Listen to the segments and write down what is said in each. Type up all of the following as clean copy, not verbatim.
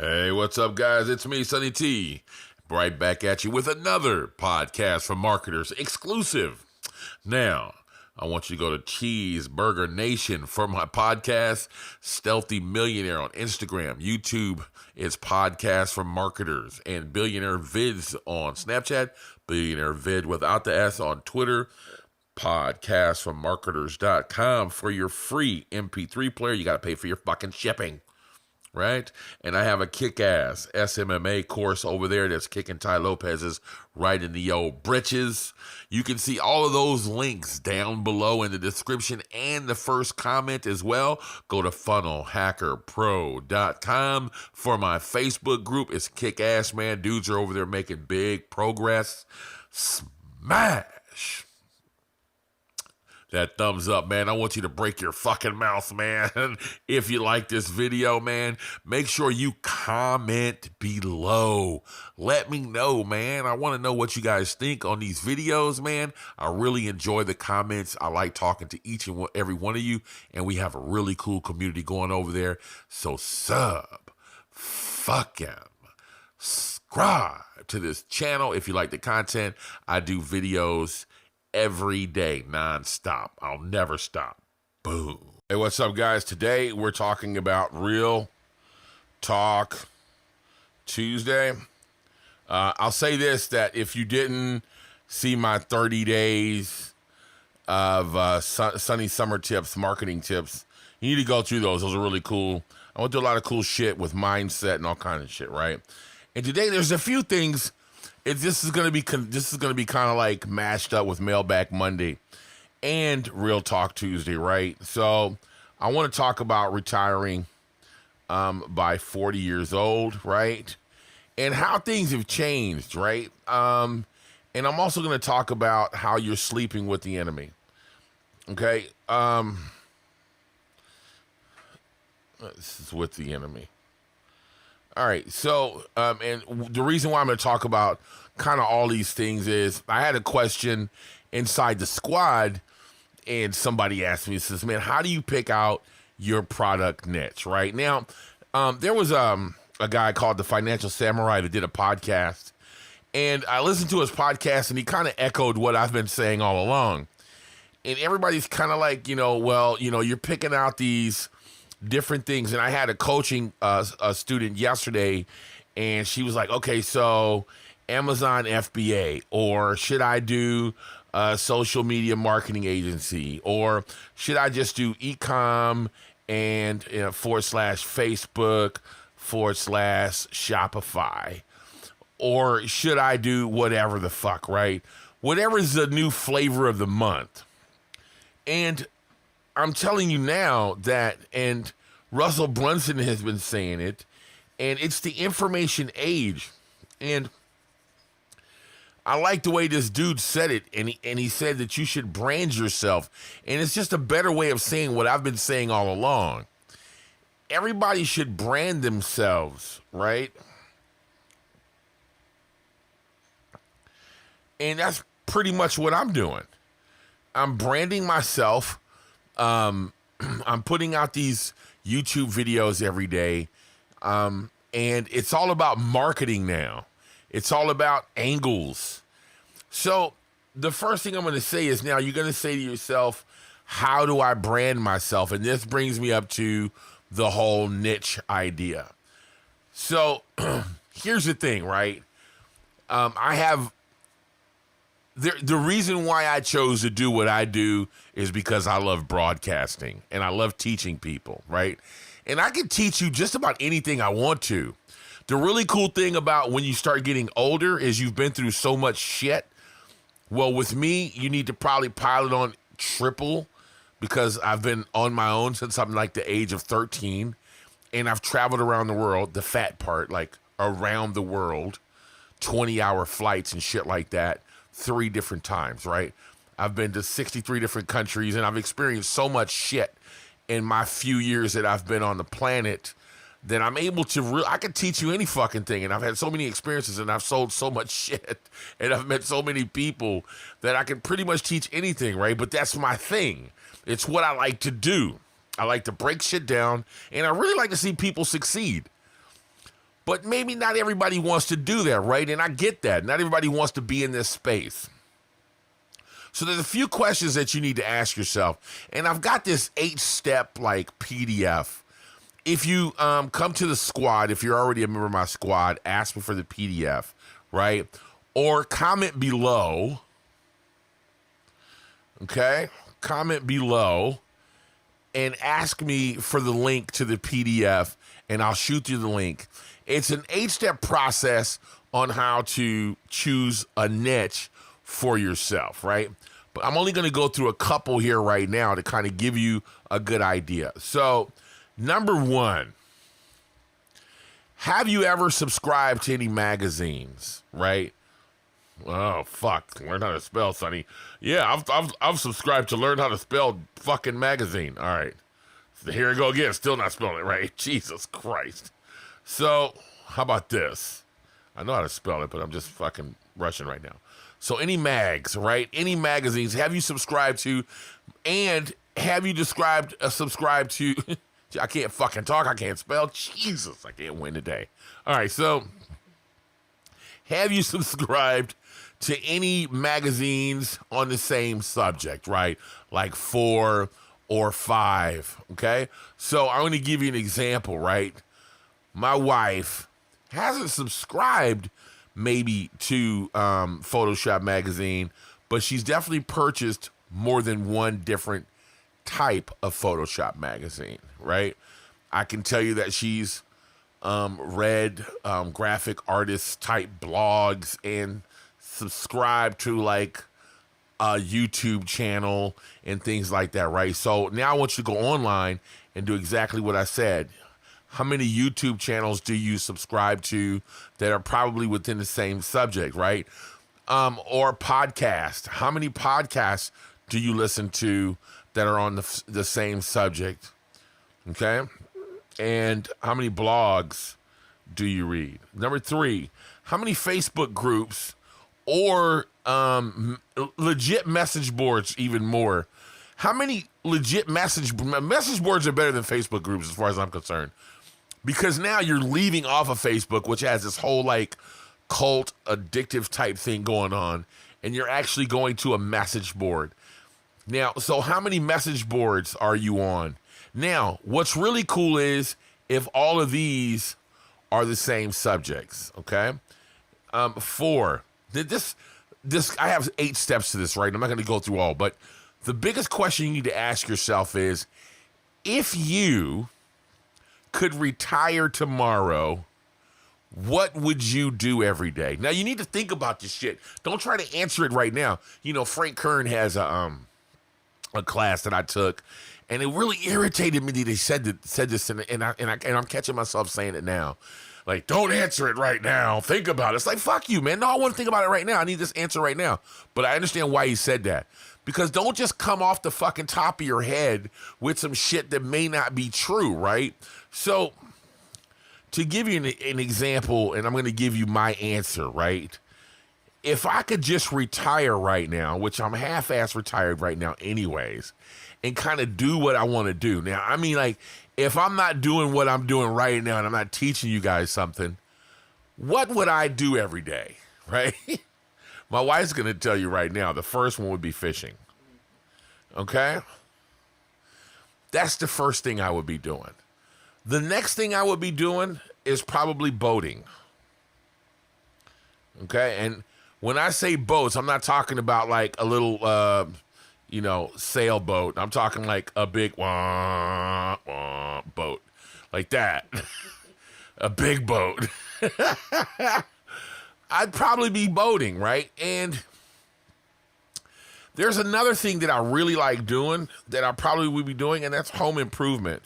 Hey, what's up, guys? It's me, Sonny T. Right back at you with another podcast for marketers exclusive. Now, I want you to go to Cheeseburger Nation for my podcast, Stealthy Millionaire on Instagram. YouTube is Podcast for Marketers, and Billionaire Vids on Snapchat, Billionaire Vid without the S on Twitter, podcastformarketers.com for your free MP3 player. You got to pay for your fucking shipping. Right? And I have a kick-ass SMMA course over there that's kicking Ty Lopez's right in the old britches. You can see all of those links down below in the description and the first comment as well. Go to funnelhackerpro.com for my Facebook group. It's kick-ass, man. Dudes are over there making big progress. Smash that thumbs up, man. I want you to break your fucking mouth, man. If you like this video, man, make sure you comment below. Let me know, man. I want to know what you guys think on these videos, man. I really enjoy the comments. I like talking to each and every one of you, and we have a really cool community going over there. So fucking subscribe to this channel if you like the content. I do videos every day, non-stop. I'll never stop. Boom. Hey, what's up, guys? Today, we're talking about Real Talk Tuesday. I'll say this, that if you didn't see my 30 days of Sunny Summer Tips, marketing tips, you need to go through those. Those are really cool. I went through a lot of cool shit with mindset and all kinds of shit, right? And today, there's a few things. This is gonna be kind of like mashed up with Mailbag Monday and Real Talk Tuesday, right? So I want to talk about retiring by 40 years old, right? And how things have changed, right? And I'm also going to talk about how you're sleeping with the enemy. Okay, this is with the enemy. All right, so, and the reason why I'm going to talk about kind of all these things is I had a question inside the squad, and somebody asked me, says, man, how do you pick out your product niche, right? Now, there was a guy called the Financial Samurai that did a podcast, and I listened to his podcast, and he kind of echoed what I've been saying all along. And everybody's kind of like, you're picking out these different things. And I had a coaching a student yesterday, and she was like, okay, so Amazon FBA, or should I do a social media marketing agency, or should I just do e-com and / Facebook / Shopify, or should I do whatever the fuck, right? Whatever is the new flavor of the month. And I'm telling you now that, and Russell Brunson has been saying it, and it's the information age. And I like the way this dude said it, and he said that you should brand yourself. And it's just a better way of saying what I've been saying all along. Everybody should brand themselves, right? And that's pretty much what I'm doing. I'm branding myself. I'm putting out these YouTube videos every day. And it's all about marketing now. It's all about angles. So the first thing I'm going to say is, now you're going to say to yourself, how do I brand myself? And this brings me up to the whole niche idea. So here's the thing, right? The reason why I chose to do what I do is because I love broadcasting and I love teaching people, right? And I can teach you just about anything I want to. The really cool thing about when you start getting older is you've been through so much shit. Well, with me, you need to probably pilot on triple, because I've been on my own since I'm like the age of 13, and I've traveled around the world, the fat part, like around the world, 20-hour flights and shit like that. 3 different times, right? I've been to 63 different countries, and I've experienced so much shit in my few years that I've been on the planet that I'm able to I can teach you any fucking thing. And I've had so many experiences, and I've sold so much shit, and I've met so many people that I can pretty much teach anything, right? But that's my thing. It's what I like to do. I like to break shit down, and I really like to see people succeed. But maybe not everybody wants to do that, right? And I get that. Not everybody wants to be in this space. So there's a few questions that you need to ask yourself. And I've got this 8-step like PDF. If you come to the squad, if you're already a member of my squad, ask me for the PDF, right? Or comment below. Okay? Comment below and ask me for the link to the PDF, and I'll shoot you the link. It's an 8-step process on how to choose a niche for yourself, right? But I'm only going to go through a couple here right now to kind of give you a good idea. So, number 1, have you ever subscribed to any magazines, right? Oh, fuck. Learn how to spell, Sonny. Yeah, I've subscribed to Learn How to Spell fucking magazine. All right. So here I go again. Still not spelling it right. Jesus Christ. So, how about this? I know how to spell it, but I'm just fucking rushing right now. So, any mags, right? Any magazines, have you subscribed to, and have you subscribed to, I can't fucking talk, I can't spell. Jesus, I can't win today. All right, so, have you subscribed to any magazines on the same subject, right? Like 4 or 5, okay? So, I'm going to give you an example, right? My wife hasn't subscribed maybe to Photoshop magazine, but she's definitely purchased more than one different type of Photoshop magazine, right? I can tell you that she's read graphic artist type blogs and subscribed to like a YouTube channel and things like that, right? So now I want you to go online and do exactly what I said. How many YouTube channels do you subscribe to that are probably within the same subject, right? Or podcast. How many podcasts do you listen to that are on the same subject? Okay? And how many blogs do you read? Number 3, how many Facebook groups or legit message boards, even more? How many legit message boards are better than Facebook groups as far as I'm concerned? Because now you're leaving off of Facebook, which has this whole like cult addictive type thing going on, and you're actually going to a message board. Now, so how many message boards are you on? Now, what's really cool is if all of these are the same subjects, okay? 4, this I have 8 steps to this, right? I'm not going to go through all, but the biggest question you need to ask yourself is, if you could retire tomorrow, what would you do every day? Now, you need to think about this shit. Don't try to answer it right now. You know, Frank Kern has a class that I took, and it really irritated me that he said this, and I'm catching myself saying it now. Like, don't answer it right now. Think about it. It's like, fuck you, man. No, I want to think about it right now. I need this answer right now. But I understand why he said that. Because don't just come off the fucking top of your head with some shit that may not be true, right? So, to give you an example, and I'm going to give you my answer, right? If I could just retire right now, which I'm half-ass retired right now anyways, and kind of do what I want to do. Now, I mean, like, if I'm not doing what I'm doing right now and I'm not teaching you guys something, what would I do every day, right? My wife's going to tell you right now, the first one would be fishing, okay? That's the first thing I would be doing. The next thing I would be doing is probably boating, okay? And when I say boats, I'm not talking about like a little, sailboat. I'm talking like a big boat, like that, a big boat. I'd probably be boating, right? And there's another thing that I really like doing that I probably would be doing, and that's home improvement.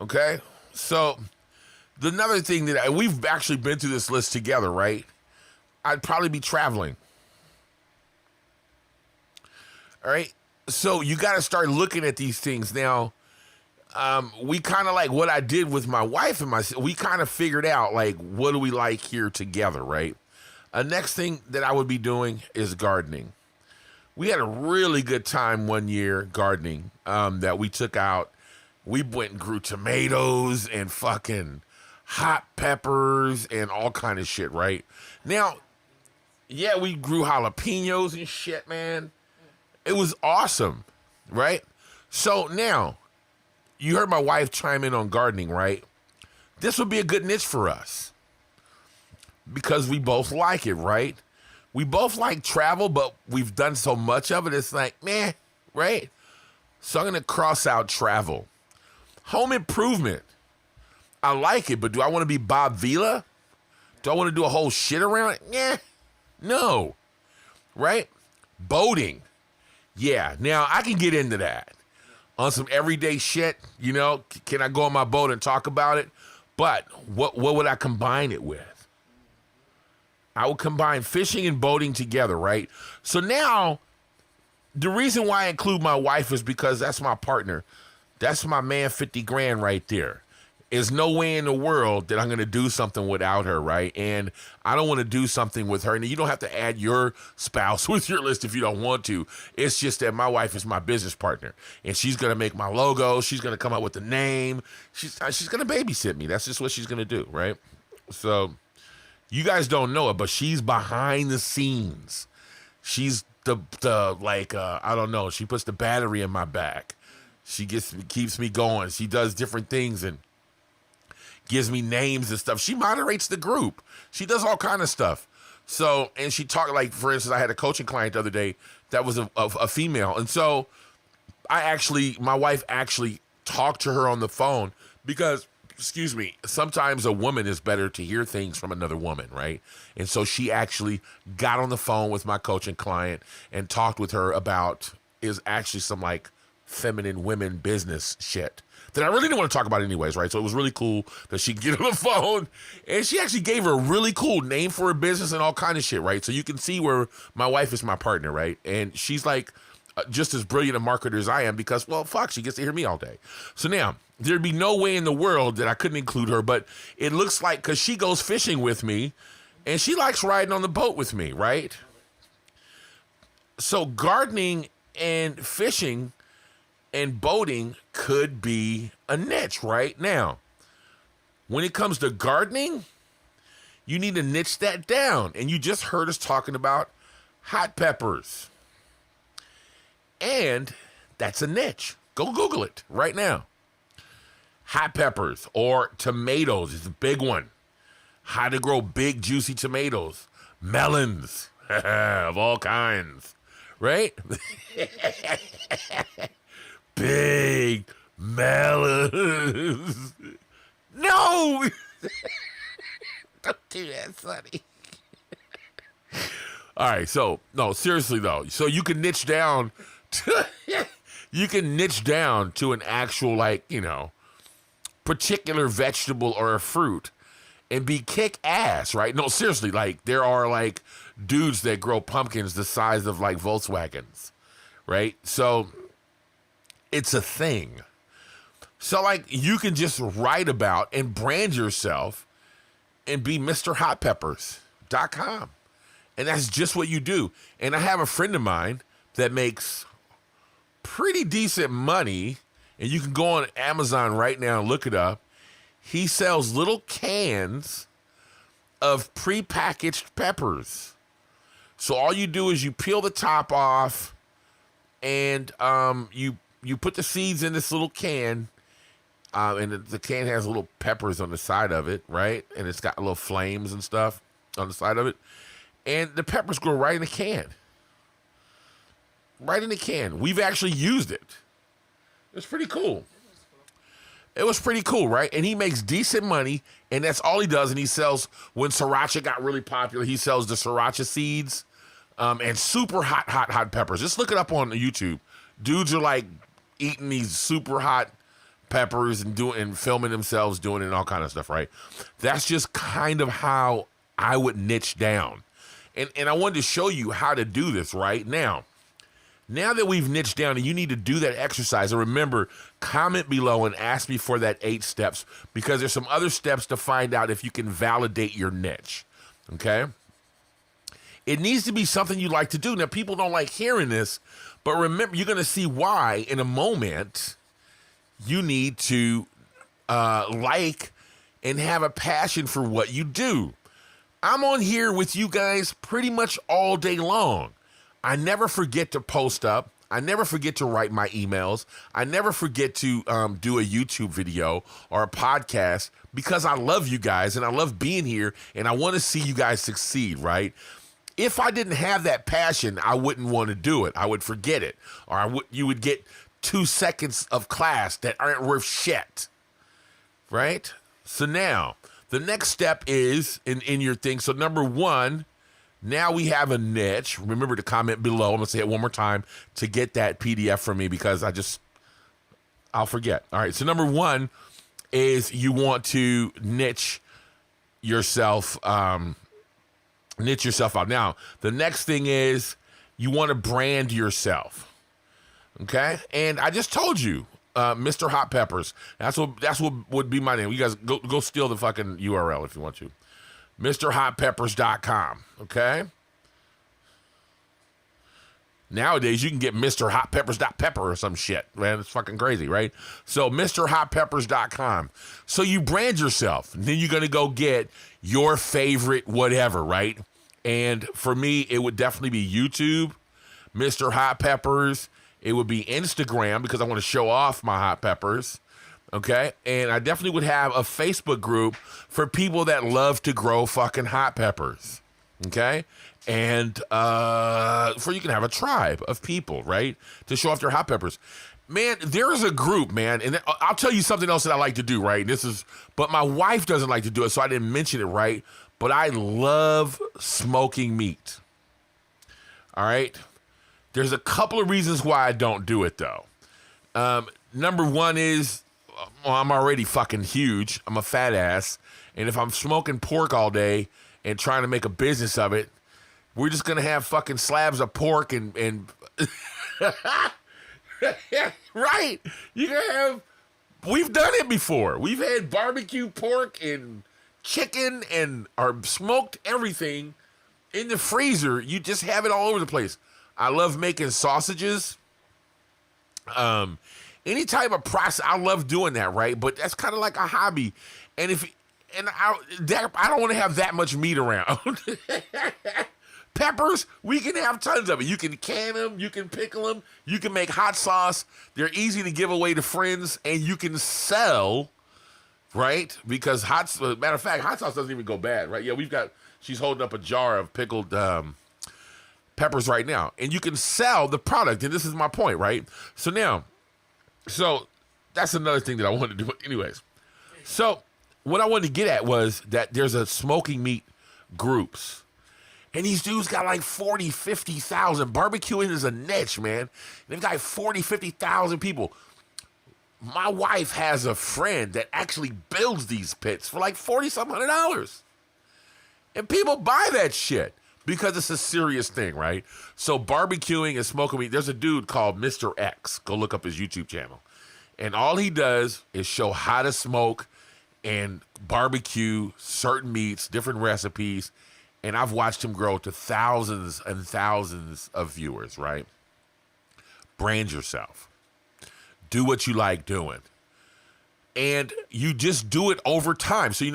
Okay? So, another thing that we've actually been through this list together, right? I'd probably be traveling. All right? So, you got to start looking at these things now. We kind of like what I did with my wife and we kind of figured out like what do we like here together, right? Next thing that I would be doing is gardening. We had a really good time one year gardening that we took out We went and grew tomatoes and fucking hot peppers and all kind of shit, right? Now, yeah, we grew jalapenos and shit, man. It was awesome, right? So now, you heard my wife chime in on gardening, right? This would be a good niche for us because we both like it, right? We both like travel, but we've done so much of it, it's like, meh, right? So I'm going to cross out travel. Home improvement. I like it, but do I want to be Bob Vila? Do I want to do a whole shit around it? Yeah, no, right? Boating. Yeah, now I can get into that. On some everyday shit, you know, can I go on my boat and talk about it? But what would I combine it with? I would combine fishing and boating together, right? So now, the reason why I include my wife is because that's my partner. That's my man, 50 grand right there. There's no way in the world that I'm going to do something without her, right? And I don't want to do something with her. And you don't have to add your spouse with your list if you don't want to. It's just that my wife is my business partner. And she's going to make my logo. She's going to come up with the name. She's going to babysit me. That's just what she's going to do, right? So you guys don't know it, but she's behind the scenes. She's the I don't know. She puts the battery in my back. She keeps me going. She does different things and gives me names and stuff. She moderates the group. She does all kind of stuff. So, and she talked, like, for instance, I had a coaching client the other day that was a female. And so my wife actually talked to her on the phone because, excuse me, sometimes a woman is better to hear things from another woman, right? And so she actually got on the phone with my coaching client and talked with her about actually some like feminine women business shit that I really didn't want to talk about anyways, right? So it was really cool that she could get on the phone, and she actually gave her a really cool name for her business and all kind of shit, right? So you can see where my wife is my partner, right? And she's like just as brilliant a marketer as I am because, well, fuck, she gets to hear me all day. So now, there'd be no way in the world that I couldn't include her, but it looks like, because she goes fishing with me, and she likes riding on the boat with me, right? So gardening and fishing and boating could be a niche right now. When it comes to gardening, you need to niche that down. And you just heard us talking about hot peppers. And that's a niche. Go Google it right now. Hot peppers or tomatoes is a big one. How to grow big, juicy tomatoes. Melons of all kinds, right? Big melons. No! Don't do that, Sonny. All right, so, no, seriously, though. So you can niche down to, an actual, like, you know, particular vegetable or a fruit and be kick-ass, right? No, seriously, like, there are, like, dudes that grow pumpkins the size of, like, Volkswagens, right? So it's a thing. So, like, you can just write about and brand yourself and be MrHotPeppers.com. And that's just what you do. And I have a friend of mine that makes pretty decent money, and you can go on Amazon right now and look it up. He sells little cans of prepackaged peppers. So all you do is you peel the top off, and you put the seeds in this little can, and the can has little peppers on the side of it, right? And it's got little flames and stuff on the side of it. And the peppers grow right in the can. Right in the can. We've actually used it. It's pretty cool. It was pretty cool, right? And he makes decent money, and that's all he does. And he sells, when sriracha got really popular, he sells the sriracha seeds and super hot peppers. Just look it up on YouTube. Dudes are like eating these super hot peppers and filming themselves doing it and all kind of stuff, right? That's just kind of how I would niche down. And I wanted to show you how to do this right now. Now that we've niched down, and you need to do that exercise, and remember, comment below and ask me for that 8 steps, because there's some other steps to find out if you can validate your niche, okay? It needs to be something you like to do. Now, people don't like hearing this, but remember, you're going to see why in a moment. you need to like and have a passion for what you do. I'm on here with you guys pretty much all day long. I never forget to post up. I never forget to write my emails. I never forget to do a YouTube video or a podcast because I love you guys and I love being here and I want to see you guys succeed, right? If I didn't have that passion, I wouldn't want to do it. I would forget it. Or you would get 2 seconds of class that aren't worth shit, right? So now, the next step is in your thing. So number one, now we have a niche. Remember to comment below. I'm going to say it one more time to get that PDF from me because I'll forget. All right. So number one is you want to niche yourself out. Now, the next thing is you want to brand yourself. Okay. And I just told you, Mr. Hot Peppers. That's what would be my name. You guys go steal the fucking URL if you want to. MrHotPeppers.com, okay? Nowadays, you can get MrHotPeppers.pepper or some shit, man. It's fucking crazy, right? So, MrHotPeppers.com. So, you brand yourself. And then you're going to go get your favorite whatever, right? And for me, it would definitely be YouTube, Mr. Hot Peppers. It would be Instagram because I want to show off my hot peppers. Okay, and I definitely would have a Facebook group for people that love to grow fucking hot peppers. Okay, and you can have a tribe of people, right, to show off their hot peppers. Man, there is a group, man, and I'll tell you something else that I like to do, right? But my wife doesn't like to do it, so I didn't mention it, right? But I love smoking meat. All right, there's a couple of reasons why I don't do it though. Number one is, well, I'm already fucking huge. I'm a fat ass. And if I'm smoking pork all day and trying to make a business of it, we're just going to have fucking slabs of pork and right. You're going to have, we've done it before. We've had barbecue pork and chicken and or smoked everything in the freezer. You just have it all over the place. I love making sausages. Any type of process, I love doing that, right? But that's kind of like a hobby. And I don't want to have that much meat around. Peppers, we can have tons of it. You can can them, you can pickle them, you can make hot sauce. They're easy to give away to friends, and you can sell, right? Because matter of fact, hot sauce doesn't even go bad, right? Yeah, she's holding up a jar of pickled peppers right now, and you can sell the product. And this is my point, right? So that's another thing that I wanted to do. Anyways, so what I wanted to get at was that there's a smoking meat groups. And these dudes got like 40, 50,000. Barbecuing is a niche, man. They've got 40, 50,000 people. My wife has a friend that actually builds these pits for like $40-some hundred. And people buy that shit because it's a serious thing, right? So barbecuing and smoking meat, there's a dude called Mr. X. Go look up his YouTube channel. And all he does is show how to smoke and barbecue certain meats, different recipes. And I've watched him grow to thousands and thousands of viewers, right? Brand yourself. Do what you like doing. And you just do it over time. So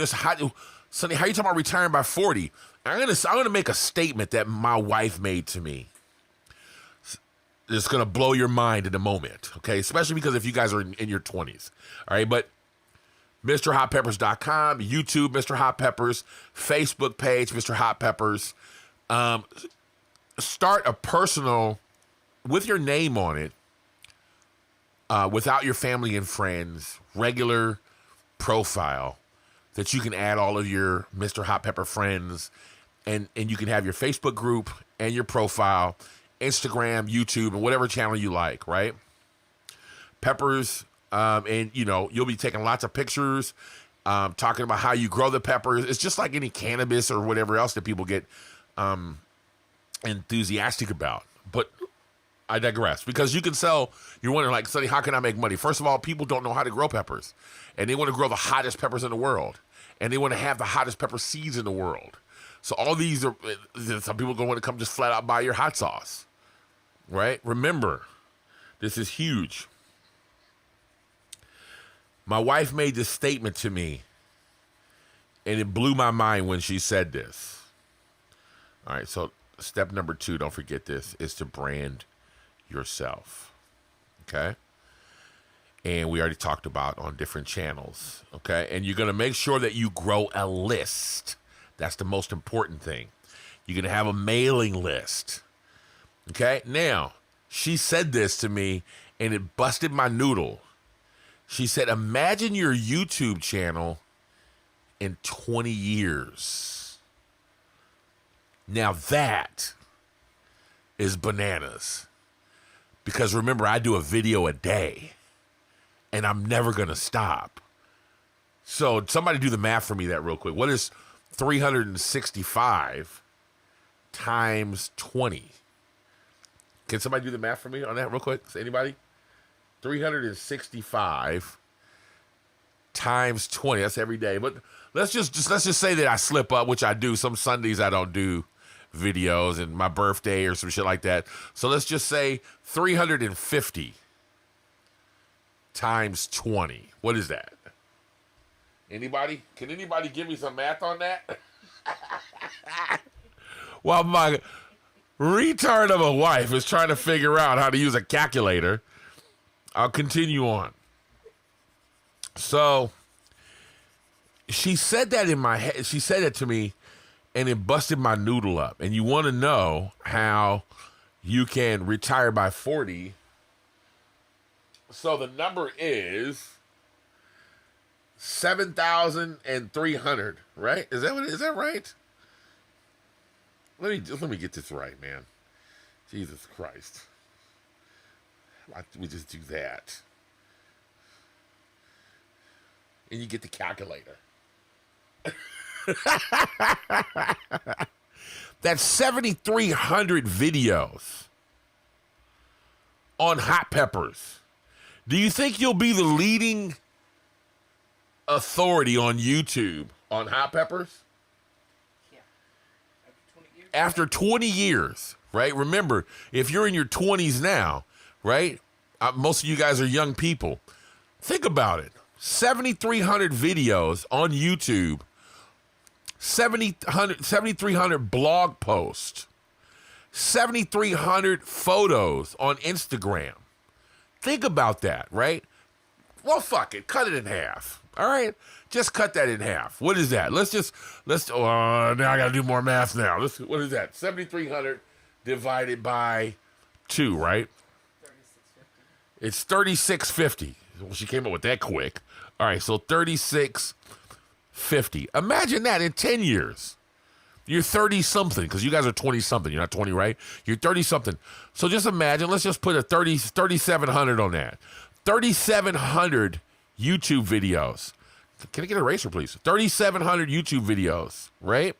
Sonny, how you talking about retiring by 40? I'm gonna make a statement that my wife made to me. It's gonna blow your mind in a moment, okay? Especially because if you guys are in your 20s, all right? But MrHotPeppers.com, YouTube, Mr. Hot Peppers, Facebook page, Mr. Hot Peppers. Start a personal, with your name on it, without your family and friends, regular profile that you can add all of your Mr. Hot Pepper friends, and you can have your Facebook group and your profile, Instagram, YouTube, and whatever channel you like, right? Peppers, and you'll be taking lots of pictures, talking about how you grow the peppers. It's just like any cannabis or whatever else that people get enthusiastic about. But I digress, because you can sell. You're wondering, like, Sonny, how can I make money? First of all, people don't know how to grow peppers, and they want to grow the hottest peppers in the world, and they want to have the hottest pepper seeds in the world. So all these are, some people are going to come just flat out buy your hot sauce, right? Remember, this is huge. My wife made this statement to me, and it blew my mind when she said this. All right, so step number 2, don't forget this, is to brand yourself. Okay? And we already talked about on different channels. Okay? And you're going to make sure that you grow a list. That's the most important thing. You're going to have a mailing list. Okay? Now, she said this to me, and it busted my noodle. She said, imagine your YouTube channel in 20 years. Now that is bananas. Because remember, I do a video a day, and I'm never going to stop. So somebody do the math for me that real quick. What is 365 times 20? Can somebody do the math for me on that real quick? Anybody? 365 times 20. That's every day. But let's just say that I slip up, which I do. Some Sundays I don't do videos, and my birthday or some shit like that. So let's just say 350 times 20. What is that? Anybody? Can anybody give me some math on that? Well, my retard of a wife is trying to figure out how to use a calculator. I'll continue on. So she said that in my head. She said it to me, and it busted my noodle up. And you want to know how you can retire by 40. So the number is 7,300, right? Is that right? Let me get this right, man. Jesus Christ. Why don't we just do that? And you get the calculator. That's 7,300 videos on hot peppers. Do you think you'll be the leading authority on YouTube on hot peppers? Yeah. After 20 years, right? Remember, if you're in your 20s now, right? Most of you guys are young people. Think about it. 7,300 videos on YouTube, 7,300 blog posts, 7,300 photos on Instagram. Think about that, right? Well, fuck it. Cut it in half. All right? Just cut that in half. What is that? Now I got to do more math now. What is that? 7,300 divided by 2, right? 3650. It's 3650. Well, she came up with that quick. All right, so 3650. Imagine that in 10 years. You're 30-something, because you guys are 20-something. You're not 20, right? You're 30-something. So just imagine, let's just put a 3,700 on that. 3,700 YouTube videos. Can I get an eraser, please? 3,700 YouTube videos, right?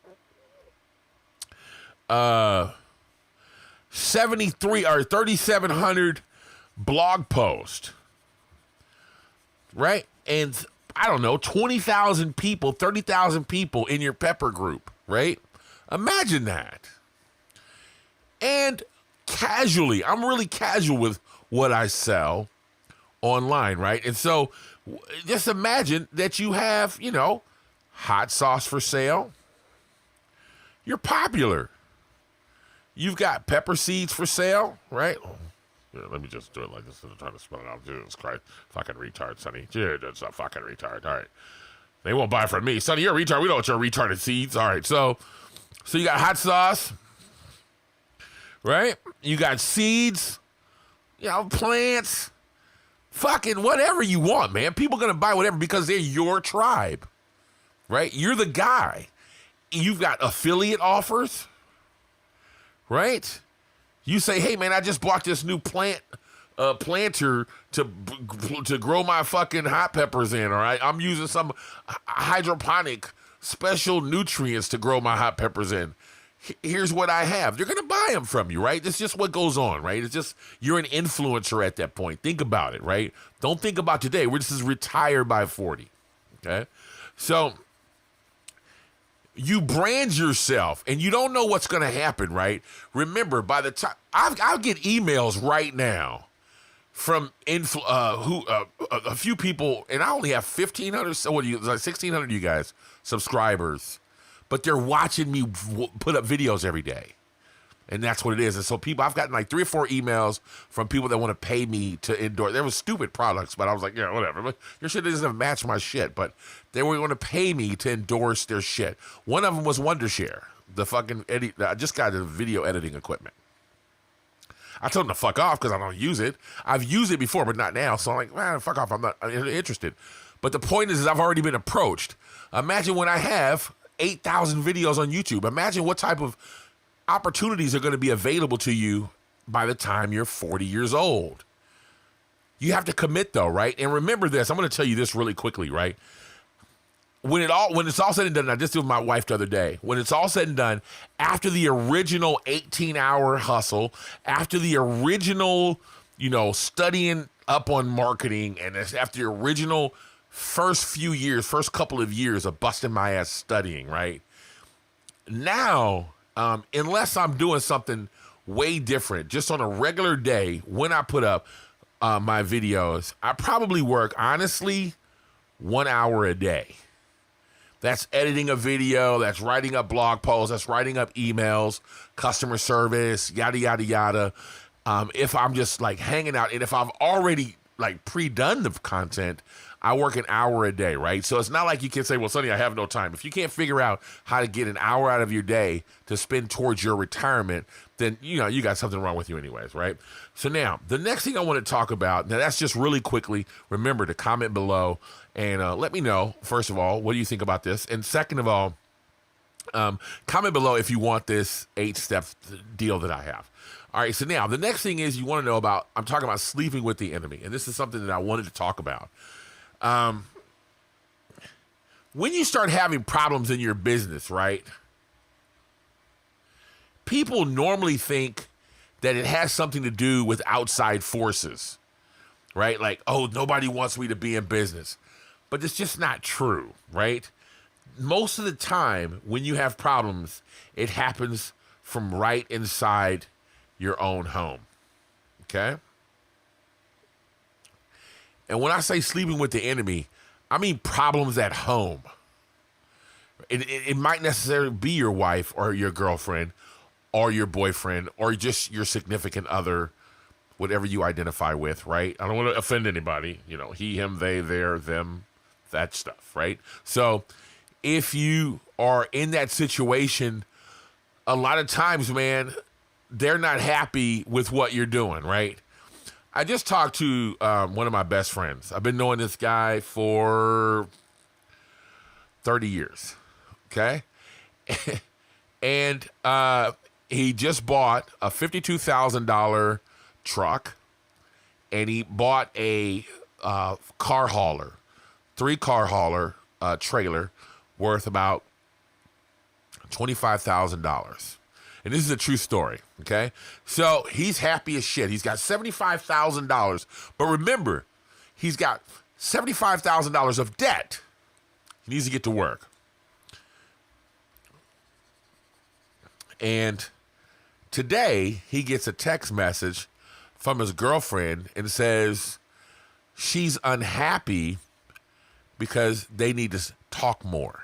3,700 blog posts, right? And I don't know, 20,000 people, 30,000 people in your pepper group, right? Imagine that. And casually, I'm really casual with what I sell online, right? And so just imagine that you have, hot sauce for sale. You're popular. You've got pepper seeds for sale, right? Yeah, let me just do it like this instead of trying to spell it out. Jesus Christ. Fucking retard, Sonny. Dude, that's a fucking retard. All right. They won't buy from me. Sonny, you're a retard. We know what your retarded seeds. All right. So you got hot sauce, right? You got seeds, plants, fucking whatever you want, man. People going to buy whatever because they're your tribe, right? You're the guy. You've got affiliate offers, right? You say, hey, man, I just bought this new planter to grow my fucking hot peppers in, all right? I'm using some hydroponic special nutrients to grow my hot peppers in. Here's what I have. They're going to buy them from you, right? That's just what goes on, right? It's just you're an influencer at that point. Think about it, right? Don't think about today. This is retire by 40, okay? So you brand yourself, and you don't know what's going to happen, right? Remember, by the time I'll get emails right now from a few people, and I only have 1,500, so what do you, like 1,600 of you guys, subscribers, but they're watching me put up videos every day. And that's what it is. And so people, I've gotten like 3 or 4 emails from people that want to pay me to endorse. There was stupid products, but I was like, yeah, whatever. But your shit doesn't match my shit. But they were going to pay me to endorse their shit. One of them was Wondershare. The fucking I just got the video editing equipment. I told them to fuck off because I don't use it. I've used it before, but not now. So I'm like, man, fuck off. I'm not interested. But the point is I've already been approached. Imagine when I have 8,000 videos on YouTube. Imagine what type of opportunities are going to be available to you by the time you're 40 years old. You have to commit though, right? And remember this, I'm going to tell you this really quickly, right? When it's all said and done, I just did with my wife the other day, when it's all said and done, after the original 18-hour hustle, after the original, studying up on marketing, and after the original first couple of years of busting my ass studying, right? Now, unless I'm doing something way different, just on a regular day, when I put up my videos, I probably work, honestly, 1 hour a day. That's editing a video, that's writing up blog posts, that's writing up emails, customer service, yada, yada, yada. If I'm just like hanging out, and if I've already like pre-done the content, I work an hour a day, right? So it's not like you can say, well, Sonny, I have no time. If you can't figure out how to get an hour out of your day to spend towards your retirement, then, you got something wrong with you anyways, right? So now, the next thing I want to talk about, now that's just really quickly, remember to comment below and let me know, first of all, what do you think about this? And second of all, comment below if you want this 8-step deal that I have. All right, so now, the next thing is you want to know about, I'm talking about sleeping with the enemy, and this is something that I wanted to talk about. When you start having problems in your business, right? People normally think that it has something to do with outside forces, right? Like, oh, nobody wants me to be in business. But it's just not true, right? Most of the time when you have problems, it happens from right inside your own home, okay? And when I say sleeping with the enemy, I mean problems at home. It might necessarily be your wife or your girlfriend or your boyfriend or just your significant other, whatever you identify with, right? I don't want to offend anybody. He, him, they, their, them, that stuff, right? So if you are in that situation, a lot of times, man, they're not happy with what you're doing, right? I just talked to one of my best friends. I've been knowing this guy for 30 years, okay? And he just bought a $52,000 truck, and he bought a car hauler, 3-car hauler trailer worth about $25,000. And this is a true story, okay? So he's happy as shit. He's got $75,000. But remember, he's got $75,000 of debt. He needs to get to work. And today, he gets a text message from his girlfriend and says she's unhappy because they need to talk more.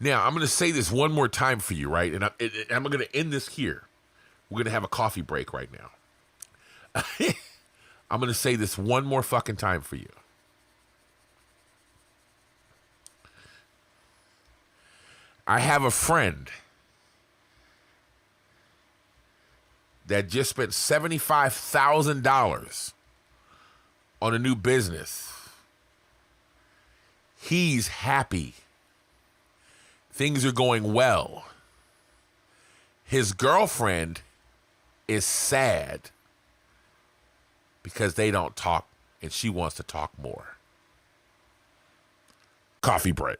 Now, I'm going to say this one more time for you, right? And I'm going to end this here. We're going to have a coffee break right now. I'm going to say this one more fucking time for you. I have a friend that just spent $75,000 on a new business. He's happy. Things are going well. His girlfriend is sad because they don't talk and she wants to talk more. Coffee break.